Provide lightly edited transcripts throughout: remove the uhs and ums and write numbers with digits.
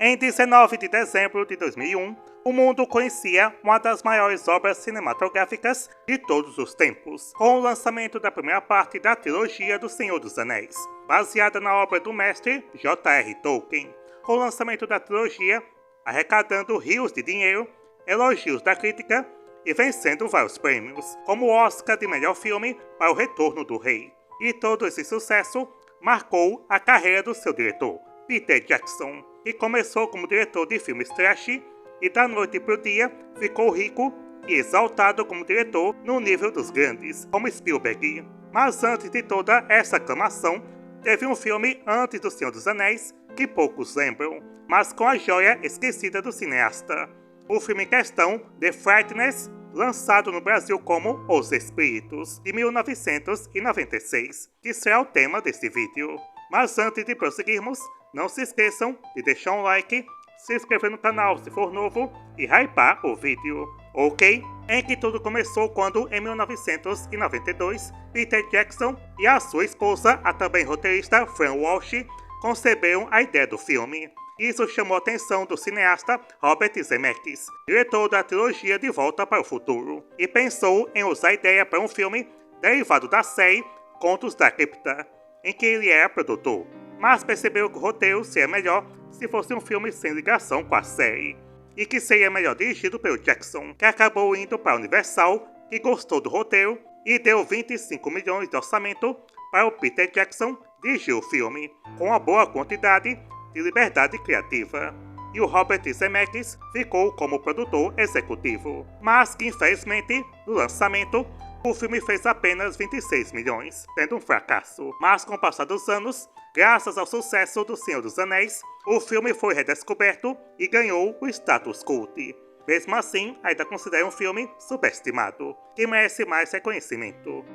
Em 19 de dezembro de 2001, o mundo conhecia uma das maiores obras cinematográficas de todos os tempos, com o lançamento da primeira parte da trilogia do Senhor dos Anéis, baseada na obra do mestre J.R. Tolkien, com o lançamento da trilogia arrecadando rios de dinheiro, elogios da crítica e vencendo vários prêmios, como o Oscar de melhor filme para O Retorno do Rei. E todo esse sucesso marcou a carreira do seu diretor, Peter Jackson, que começou como diretor de filmes trash e da noite para o dia ficou rico e exaltado como diretor no nível dos grandes, como Spielberg. Mas antes de toda essa aclamação, teve um filme antes do Senhor dos Anéis que poucos lembram, mas com a joia esquecida do cineasta. O filme em questão, The Frighteners, lançado no Brasil como Os Espíritos, de 1996, que será o tema deste vídeo. Mas antes de prosseguirmos, não se esqueçam de deixar um like, se inscrever no canal se for novo e hypar o vídeo, ok? Em que tudo começou quando, em 1992, Peter Jackson e a sua esposa, a também roteirista Fran Walsh, conceberam a ideia do filme. Isso chamou a atenção do cineasta Robert Zemeckis, diretor da trilogia De Volta para o Futuro, e pensou em usar a ideia para um filme derivado da série Contos da Cripta, em que ele era produtor, mas percebeu que o roteiro seria melhor se fosse um filme sem ligação com a série, e que seria melhor dirigido pelo Jackson, que acabou indo para a Universal, que gostou do roteiro e deu 25 milhões de orçamento para o Peter Jackson dirigir o filme, com uma boa quantidade de liberdade criativa. E o Robert Zemeckis ficou como produtor executivo, mas que infelizmente, no lançamento, o filme fez apenas 26 milhões, sendo um fracasso. Mas com o passar dos anos, graças ao sucesso do Senhor dos Anéis, o filme foi redescoberto e ganhou o status cult. Mesmo assim, ainda considera um filme subestimado, que merece mais reconhecimento.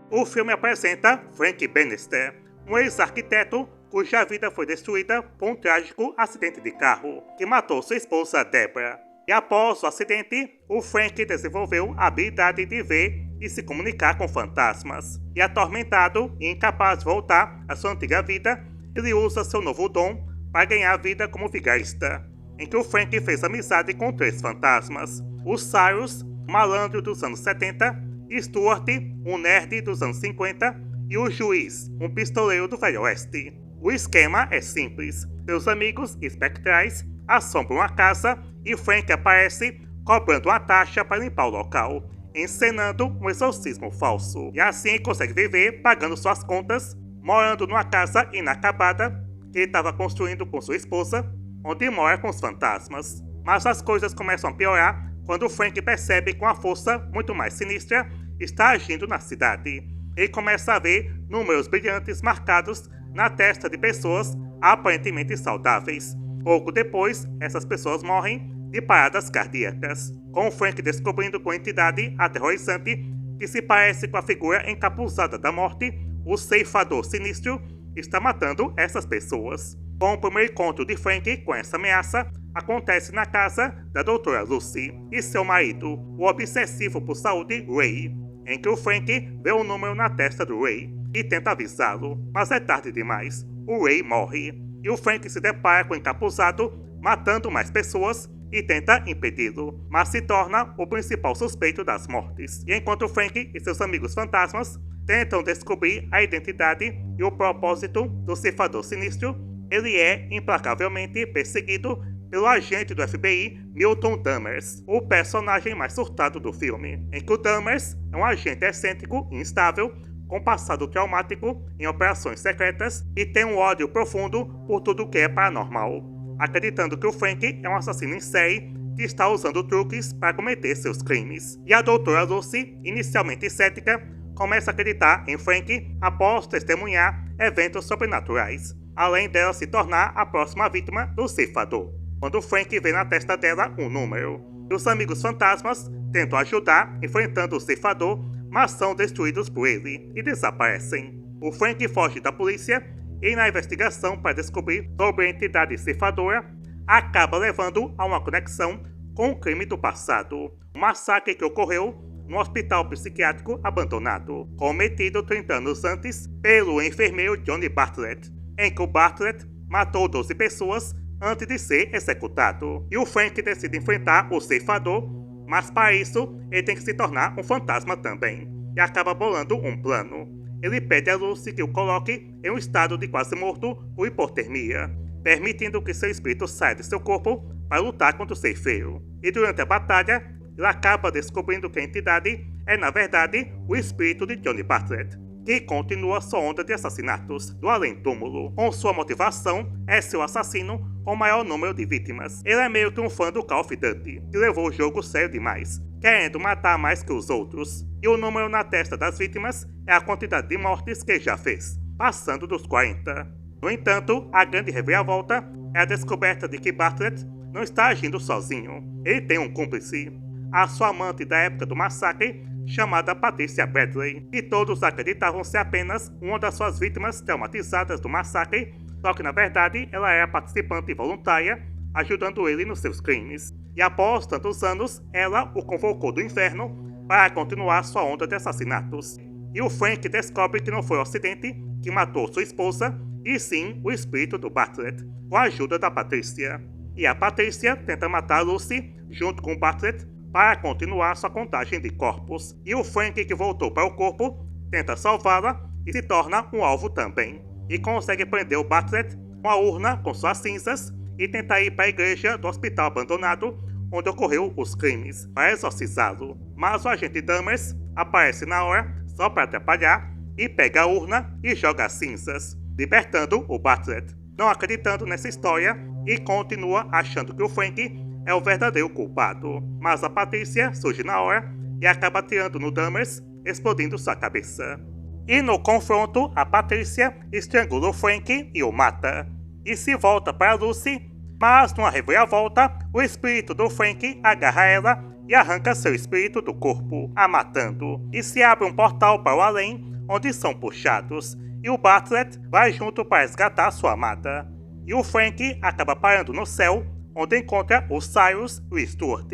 O filme apresenta Frank Bannister, um ex-arquiteto cuja vida foi destruída por um trágico acidente de carro, que matou sua esposa Deborah. E após o acidente, o Frank desenvolveu a habilidade de ver e se comunicar com fantasmas. E atormentado e incapaz de voltar à sua antiga vida, ele usa seu novo dom para ganhar vida como vigarista, em que o Frank fez amizade com 3 fantasmas: o Cyrus, um malandro dos anos 70, Stuart, um nerd dos anos 50, e o Juiz, um pistoleiro do Velho Oeste. O esquema é simples: seus amigos espectrais assombram a casa e Frank aparece cobrando uma taxa para limpar o local, encenando um exorcismo falso. E assim consegue viver pagando suas contas, morando numa casa inacabada que ele estava construindo com sua esposa, onde mora com os fantasmas. Mas as coisas começam a piorar quando Frank percebe que uma força muito mais sinistra está agindo na cidade. Ele começa a ver números brilhantes marcados na testa de pessoas aparentemente saudáveis. Pouco depois, essas pessoas morrem de paradas cardíacas, com Frank descobrindo com entidade aterrorizante que se parece com a figura encapuzada da morte, o ceifador sinistro está matando essas pessoas. Com o primeiro encontro de Frank com essa ameaça, acontece na casa da doutora Lucy e seu marido, o obsessivo por saúde Ray, em que o Frank vê um número na testa do Ray e tenta avisá-lo, mas é tarde demais. O Ray morre e o Frank se depara com o encapuzado matando mais pessoas e tenta impedi-lo, mas se torna o principal suspeito das mortes. E enquanto Frank e seus amigos fantasmas tentam descobrir a identidade e o propósito do ceifador sinistro, ele é implacavelmente perseguido pelo agente do FBI Milton Dummers, o personagem mais surtado do filme, em que o Dummers é um agente excêntrico e instável, com passado traumático em operações secretas e tem um ódio profundo por tudo que é paranormal, acreditando que o Frank é um assassino em série que está usando truques para cometer seus crimes. E a doutora Lucy, inicialmente cética, começa a acreditar em Frank após testemunhar eventos sobrenaturais, além dela se tornar a próxima vítima do ceifador, quando Frank vê na testa dela um número. E os amigos fantasmas tentam ajudar enfrentando o ceifador, mas são destruídos por ele e desaparecem. O Frank foge da polícia e, na investigação para descobrir sobre a entidade ceifadora, acaba levando a uma conexão com o crime do passado, um massacre que ocorreu no hospital psiquiátrico abandonado, cometido 30 anos antes pelo enfermeiro Johnny Bartlett, em que o Bartlett matou 12 pessoas antes de ser executado. E o Frank decide enfrentar o ceifador, mas para isso ele tem que se tornar um fantasma também, e acaba bolando um plano. Ele pede a Lucy que o coloque em um estado de quase morto por hipotermia, permitindo que seu espírito saia de seu corpo para lutar contra o ceifeiro. E durante a batalha, ele acaba descobrindo que a entidade é na verdade o espírito de Johnny Bartlett, que continua sua onda de assassinatos do além-túmulo, com sua motivação é ser o assassino com o maior número de vítimas. Ele é meio que um fã do Call of Duty, que levou o jogo sério demais, querendo matar mais que os outros, e o número na testa das vítimas é a quantidade de mortes que já fez, passando dos 40. No entanto, a grande reviravolta é a descoberta de que Bartlett não está agindo sozinho, ele tem um cúmplice, a sua amante da época do massacre, chamada Patricia Bradley, e todos acreditavam ser apenas uma das suas vítimas traumatizadas do massacre, só que na verdade ela era participante voluntária, ajudando ele nos seus crimes. E após tantos anos, ela o convocou do inferno para continuar sua onda de assassinatos. E o Frank descobre que não foi o acidente que matou sua esposa, e sim o espírito do Bartlett, com a ajuda da Patricia. E a Patricia tenta matar Lucy junto com o Bartlett para continuar sua contagem de corpos. E o Frank, que voltou para o corpo, tenta salvá-la e se torna um alvo também. E consegue prender o Bartlett com a urna com suas cinzas e tenta ir para a igreja do hospital abandonado onde ocorreu os crimes, para exorcizá-lo. Mas o agente Dahmer aparece na hora só para atrapalhar e pega a urna e joga as cinzas, libertando o Bartlett, não acreditando nessa história e continua achando que o Frank é o verdadeiro culpado. Mas a Patricia surge na hora e acaba atirando no Dahmer, explodindo sua cabeça. E no confronto, a Patricia estrangula o Frank e o mata. E se volta para Lucy, mas numa reviravolta, o espírito do Frank agarra ela e arranca seu espírito do corpo, a matando. E se abre um portal para o além, onde são puxados, e o Bartlett vai junto para resgatar sua amada. E o Frank acaba parando no céu, onde encontra o Cyrus e o Stuart,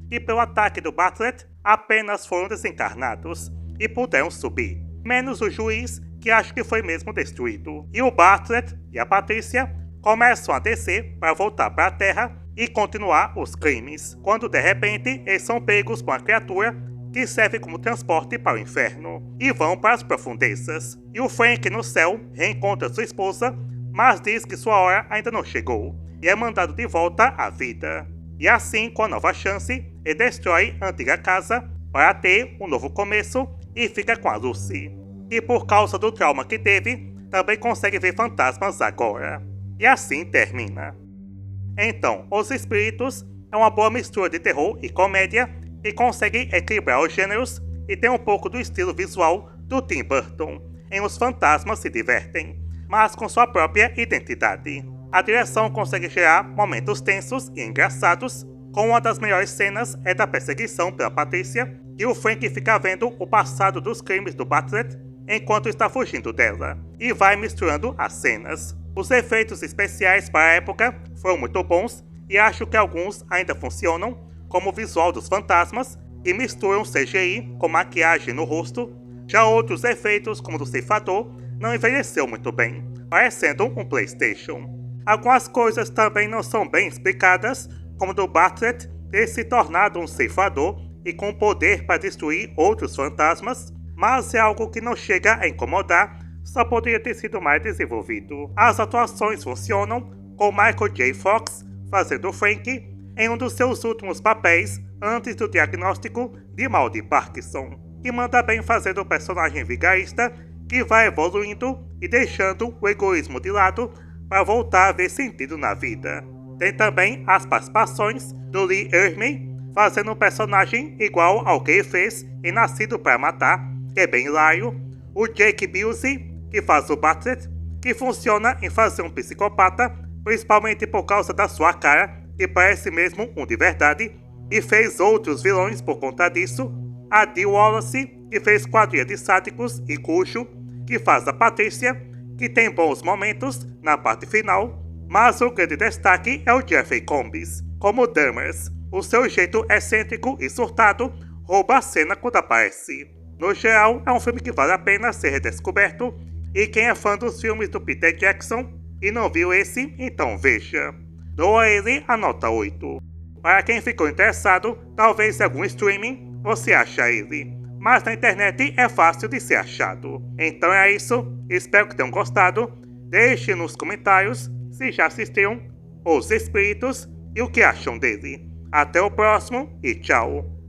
que pelo ataque do Bartlett apenas foram desencarnados e puderam subir, menos o juiz, que acho que foi mesmo destruído. E o Bartlett e a Patricia começam a descer para voltar para a Terra e continuar os crimes, quando de repente eles são pegos por uma criatura que serve como transporte para o inferno, e vão para as profundezas. E o Frank no céu reencontra sua esposa, mas diz que sua hora ainda não chegou, e é mandado de volta à vida. E assim, com a nova chance, ele destrói a antiga casa para ter um novo começo e fica com a Lucy. E por causa do trauma que teve, também consegue ver fantasmas agora. E assim termina. Então, Os Espíritos é uma boa mistura de terror e comédia que consegue equilibrar os gêneros e tem um pouco do estilo visual do Tim Burton. Em Os Fantasmas se divertem, mas com sua própria identidade. A direção consegue gerar momentos tensos e engraçados, com uma das melhores cenas é da perseguição pela Patricia, e o Frank fica vendo o passado dos crimes do Bartlett enquanto está fugindo dela, e vai misturando as cenas. Os efeitos especiais para a época foram muito bons e acho que alguns ainda funcionam, como o visual dos fantasmas, que misturam CGI com maquiagem no rosto. Já outros efeitos, como o do ceifador, não envelheceu muito bem, parecendo um PlayStation. Algumas coisas também não são bem explicadas, como do Bartlett ter se tornado um ceifador e com poder para destruir outros fantasmas, mas é algo que não chega a incomodar, só poderia ter sido mais desenvolvido. As atuações funcionam, com Michael J. Fox fazendo o Frank em um dos seus últimos papéis antes do diagnóstico de mal de Parkinson, e manda bem fazendo o personagem vigarista que vai evoluindo e deixando o egoísmo de lado para voltar a ver sentido na vida. Tem também as participações do Lee Ermey fazendo um personagem igual ao que ele fez em Nascido para Matar, que é bem hilário, o Jake Busey, que faz o Bartlett, que funciona em fazer um psicopata, principalmente por causa da sua cara, que parece mesmo um de verdade, e fez outros vilões por conta disso, a Dee Wallace, que fez Quadrilha de Sádicos, e Cujo, que faz a Patricia, que tem bons momentos na parte final, mas o grande destaque é o Jeffrey Combs, como Dahmer. O seu jeito excêntrico e surtado rouba a cena quando aparece. No geral, é um filme que vale a pena ser redescoberto, e quem é fã dos filmes do Peter Jackson e não viu esse, então veja. dou a ele a nota 8. Para quem ficou interessado, talvez em algum streaming você acha ele, mas na internet é fácil de ser achado. Então é isso, espero que tenham gostado. Deixe nos comentários se já assistiram Os Espíritos e o que acham dele. Até o próximo e tchau!